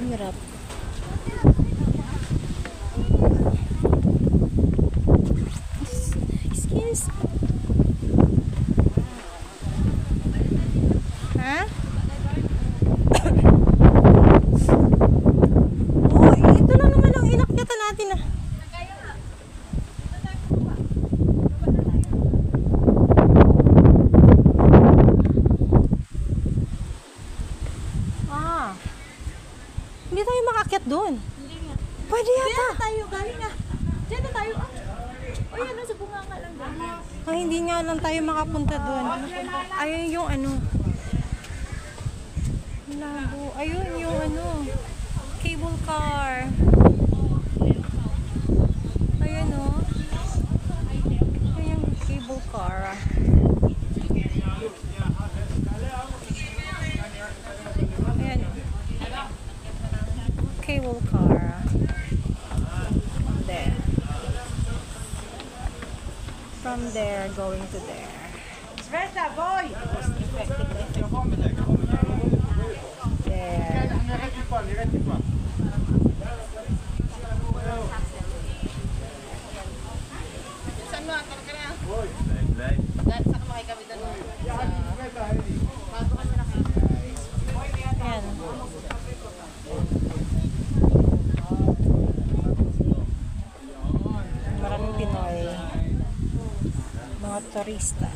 hirap. Excuse. Ha? Oh, ito lang naman ang inakyatan natin ah. Hindi tayo makakyat doon. Hindi nga. Pwede yata. Diyan tayo, galing nga. Diyan na tayo. O yan, sa bunga nga lang. Ay, hindi nga lang tayo makapunta doon. Ayun yung ano. Labo. Ayun yung ano. Cable car. Ayan o. Ayun yung cable car. Ayan o. Cable car. There. From there, going to there. Sveta, boy! There. Saan mo? Atal ka na? Dahil sa kamakay kami doon. Ayan. Maraming Pinoy. Mga turista.